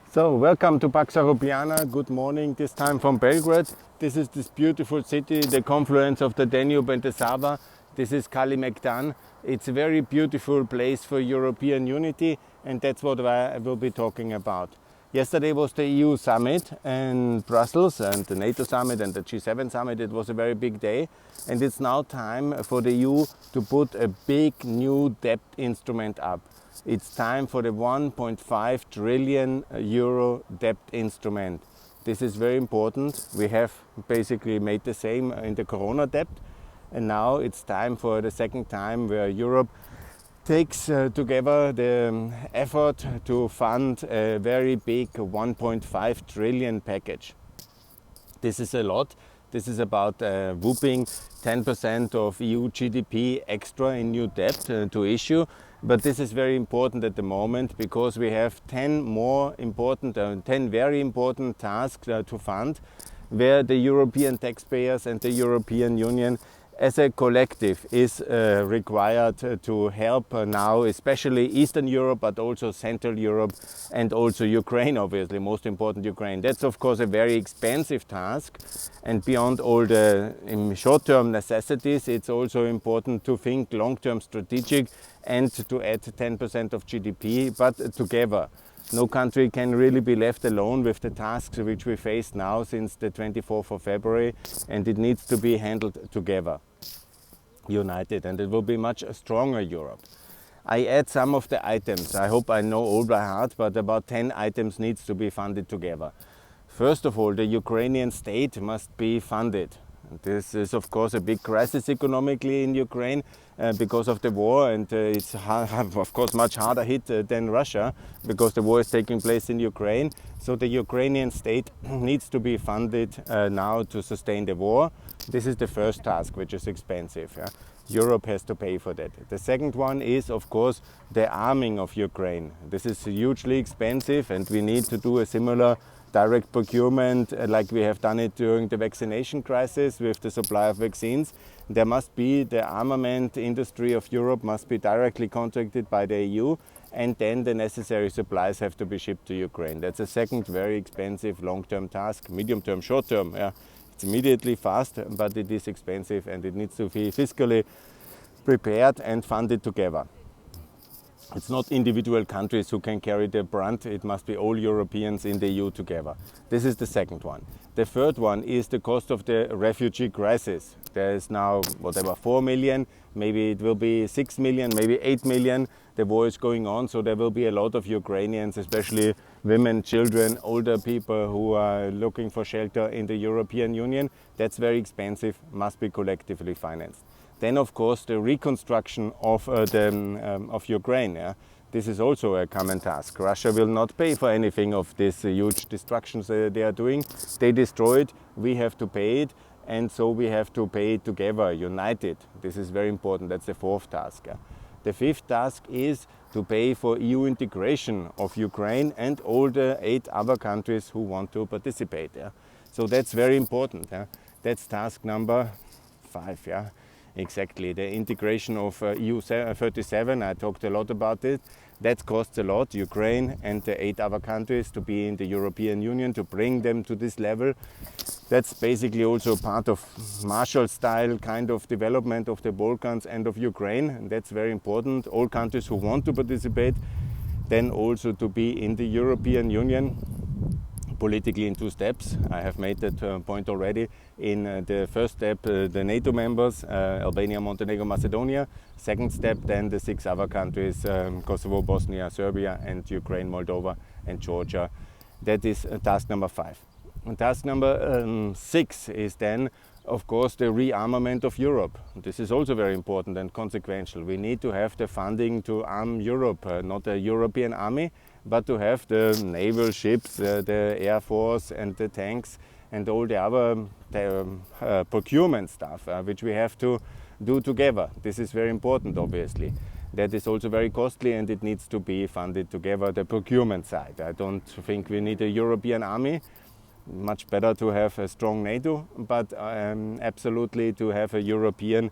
So, welcome to Pax Europiana. Good morning, this time from Belgrade. This is this beautiful city, the confluence of the Danube and the Sava. This is Kalimegdan. It's a very beautiful place for European unity, and that's what I will be talking about. Yesterday was the EU summit in Brussels and the NATO summit and the G7 summit. It was a very big day, and it's now time for the EU to put a big new debt instrument up. It's time for the 1.5 trillion euro debt instrument. This is very important. We have basically made the same in the Corona debt, and now it's time for the second time where Europe takes together the effort to fund a very big 1.5 trillion package. This is a lot. This is about whooping 10% of EU GDP extra in new debt to issue. But this is very important at the moment because we have 10 very important tasks to fund, where the European taxpayers and the European Union as a collective is required to help now, especially Eastern Europe, but also Central Europe and also Ukraine, obviously, most important Ukraine. That's of course a very expensive task, and beyond all the short-term necessities, it's also important to think long-term strategic and to add 10% of GDP, but together. No country can really be left alone with the tasks which we face now since the 24th of February, and it needs to be handled together, united, and it will be much stronger Europe. I add some of the items. I hope I know all by heart, but about 10 items needs to be funded together. First of all, the Ukrainian state must be funded. This is of course a big crisis economically in Ukraine because of the war, and it's of course much harder hit than Russia because the war is taking place in Ukraine. So the Ukrainian state needs to be funded now to sustain the war. This is the first task, which is expensive. Yeah? Europe has to pay for that. The second one is of course the arming of Ukraine. This is hugely expensive, and we need to do a similar direct procurement like we have done it during the vaccination crisis with the supply of vaccines. There must be the armament industry of Europe must be directly contracted by the EU, and then the necessary supplies have to be shipped to Ukraine. That's a second very expensive long-term task, medium-term, short-term. Yeah. It's immediately fast, but it is expensive, and it needs to be fiscally prepared and funded together. It's not individual countries who can carry the brunt, it must be all Europeans in the EU together. This is the second one. The third one is the cost of the refugee crisis. There is now, 4 million, maybe it will be 6 million, maybe 8 million. The war is going on, so there will be a lot of Ukrainians, especially women, children, older people who are looking for shelter in the European Union. That's very expensive, must be collectively financed. Then, of course, the reconstruction of Ukraine. Yeah? This is also a common task. Russia will not pay for anything of these huge destructions they are doing. They destroy it, we have to pay it, and so we have to pay it together, united. This is very important. That's the fourth task. Yeah? The fifth task is to pay for EU integration of Ukraine and all the 8 other countries who want to participate. Yeah? So that's very important. Yeah? That's task number 5. Yeah? Exactly, the integration of EU 37, I talked a lot about it. That costs a lot, Ukraine and the 8 other countries to be in the European Union, to bring them to this level. That's basically also part of Marshall-style kind of development of the Balkans and of Ukraine, and that's very important. All countries who want to participate, then also to be in the European Union, politically in 2 steps. I have made that point already. In the first step, the NATO members, Albania, Montenegro, Macedonia. Second step, then the 6 other countries, Kosovo, Bosnia, Serbia, and Ukraine, Moldova, and Georgia. That is task number 5. And task number 6 is then, of course, the rearmament of Europe. This is also very important and consequential. We need to have the funding to arm Europe, not a European army, but to have the naval ships, the air force and the tanks and all the other procurement stuff, which we have to do together. This is very important, obviously. That is also very costly, and it needs to be funded together, the procurement side. I don't think we need a European army. Much better to have a strong NATO, but absolutely to have a European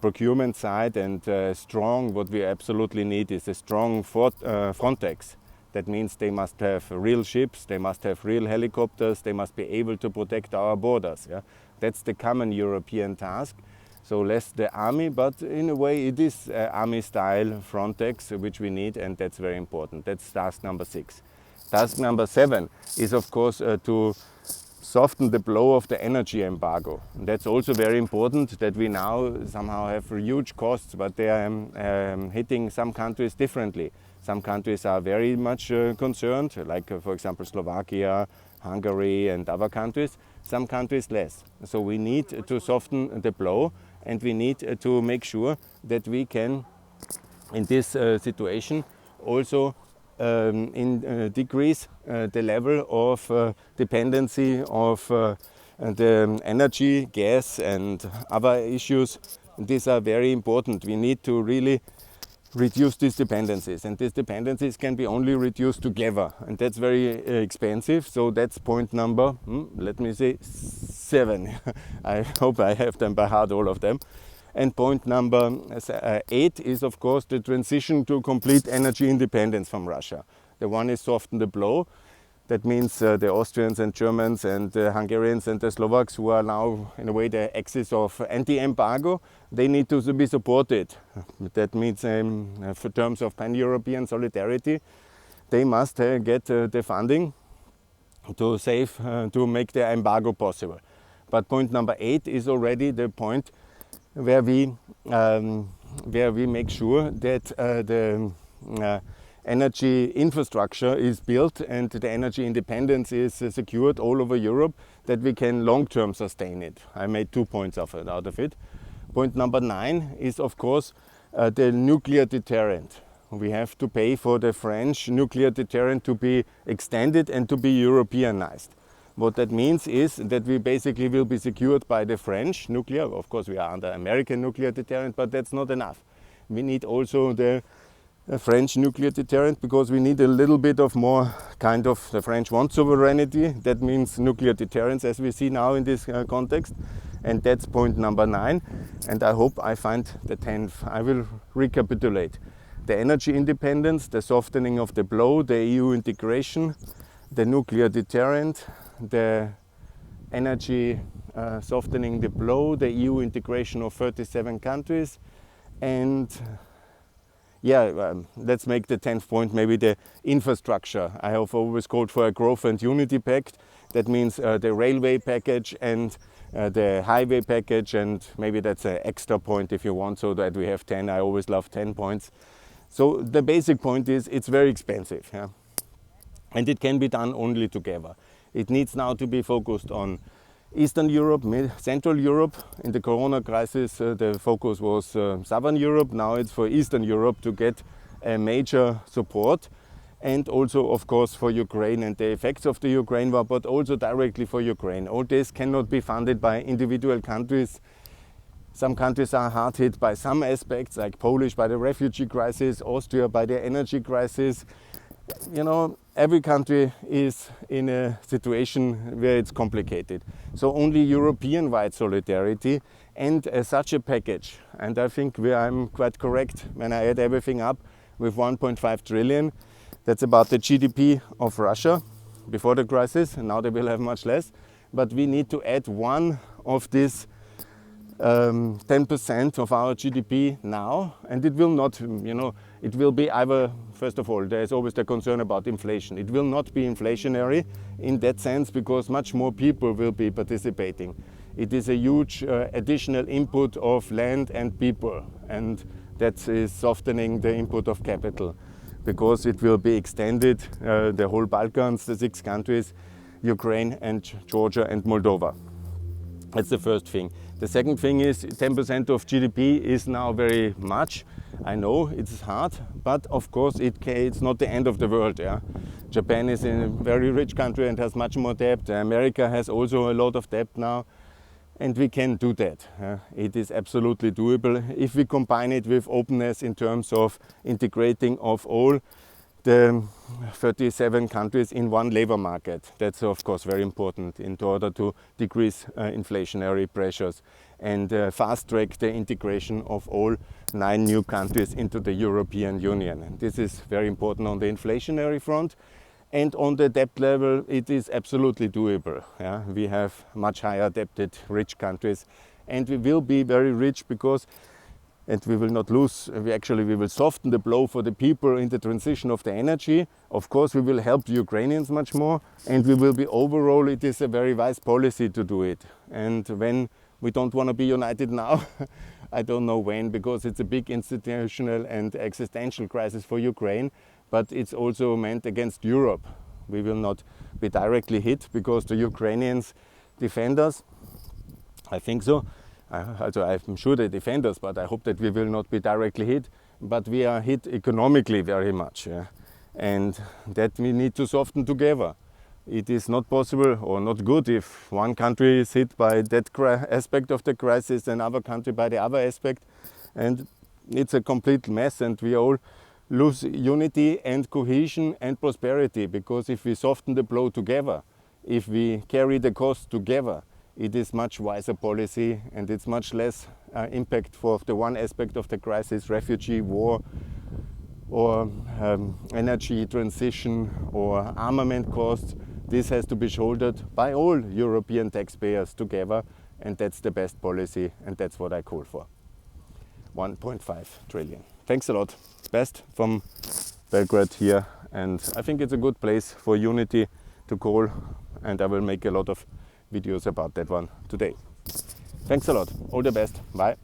procurement side, and strong, what we absolutely need is a strong Frontex. That means they must have real ships, they must have real helicopters, they must be able to protect our borders. Yeah? That's the common European task. So less the army, but in a way it is army-style Frontex, which we need, and that's very important. That's task number 6. Task number 7 is, of course, to soften the blow of the energy embargo. And that's also very important, that we now somehow have huge costs, but they are hitting some countries differently. Some countries are very much concerned, like for example Slovakia, Hungary and other countries. Some countries less. So we need to soften the blow, and we need to make sure that we can, in this situation, also decrease the level of dependency of the energy, gas and other issues. These are very important. We need to really reduce these dependencies, and these dependencies can be only reduced together, and that's very expensive. So that's point number, let me say, 7. I hope I have them by heart, all of them. And point number 8 is, of course, the transition to complete energy independence from Russia. The one is soften the blow. That means the Austrians and Germans and the Hungarians and the Slovaks, who are now in a way the axis of anti-embargo, they need to be supported. That means in terms of pan-European solidarity, they must get the funding to save, to make the embargo possible. But point number 8 is already the point where we make sure that the energy infrastructure is built and the energy independence is secured all over Europe, that we can long-term sustain it. I made 2 points out of it. Point number 9 is, of course, the nuclear deterrent. We have to pay for the French nuclear deterrent to be extended and to be Europeanized. What that means is that we basically will be secured by the French nuclear. Of course, we are under American nuclear deterrent, but that's not enough. We need also the French nuclear deterrent, because we need a little bit of more kind of, the French want sovereignty. That means nuclear deterrence, as we see now in this context. And that's point number 9. And I hope I find the 10th. I will recapitulate. The energy independence, the softening of the blow, the EU integration, the nuclear deterrent, the energy softening the blow, the EU integration of 37 countries, and let's make the 10th point maybe the infrastructure. I have always called for a growth and unity pact. That means the railway package and the highway package, and maybe that's an extra point if you want, so that we have 10. I always love 10 points. So the basic point is it's very expensive, yeah? And it can be done only together. It needs now to be focused on Eastern Europe, Central Europe. In the Corona crisis, the focus was Southern Europe. Now it's for Eastern Europe to get a major support, and also, of course, for Ukraine and the effects of the Ukraine war, but also directly for Ukraine. All this cannot be funded by individual countries. Some countries are hard hit by some aspects, like Polish by the refugee crisis, Austria by the energy crisis. You know, every country is in a situation where it's complicated. So only European-wide solidarity and such a package. And I think I'm quite correct when I add everything up with 1.5 trillion. That's about the GDP of Russia before the crisis, and now they will have much less. But we need to add one of these 10% of our GDP now, and it will not, it will be either, first of all, there's always the concern about inflation. It will not be inflationary in that sense, because much more people will be participating. It is a huge additional input of land and people, and that is softening the input of capital, because it will be extended, the whole Balkans, the 6 countries, Ukraine and Georgia and Moldova. That's the first thing. The second thing is 10% of GDP is now very much. I know it's hard, but of course it's not the end of the world. Yeah? Japan is a very rich country and has much more debt. America has also a lot of debt now, and we can do that. It is absolutely doable if we combine it with openness in terms of integrating of all the 37 countries in one labor market. That's of course very important in order to decrease inflationary pressures and fast track the integration of all 9 new countries into the European Union. And this is very important on the inflationary front. And on the debt level, it is absolutely doable. Yeah? We have much higher debted rich countries, and we will be very rich because, and we will not lose, we will soften the blow for the people in the transition of the energy. Of course, we will help the Ukrainians much more, and we will be overall, it is a very wise policy to do it. And when we don't want to be united now, I don't know when, because it's a big institutional and existential crisis for Ukraine, but it's also meant against Europe. We will not be directly hit because the Ukrainians defend us. I think so. I'm sure they defend us, but I hope that we will not be directly hit. But we are hit economically very much, yeah? And that we need to soften together. It is not possible or not good if one country is hit by that aspect of the crisis and another country by the other aspect. And it's a complete mess, and we all lose unity and cohesion and prosperity, because if we soften the blow together, if we carry the cost together, it is much wiser policy, and it's much less impact for the one aspect of the crisis, refugee, war, or energy transition, or armament costs. This has to be shouldered by all European taxpayers together, and that's the best policy, and that's what I call for. 1.5 trillion. Thanks a lot. Best from Belgrade here, and I think it's a good place for unity to call, and I will make a lot of videos about that one today. Thanks a lot. All the best. Bye.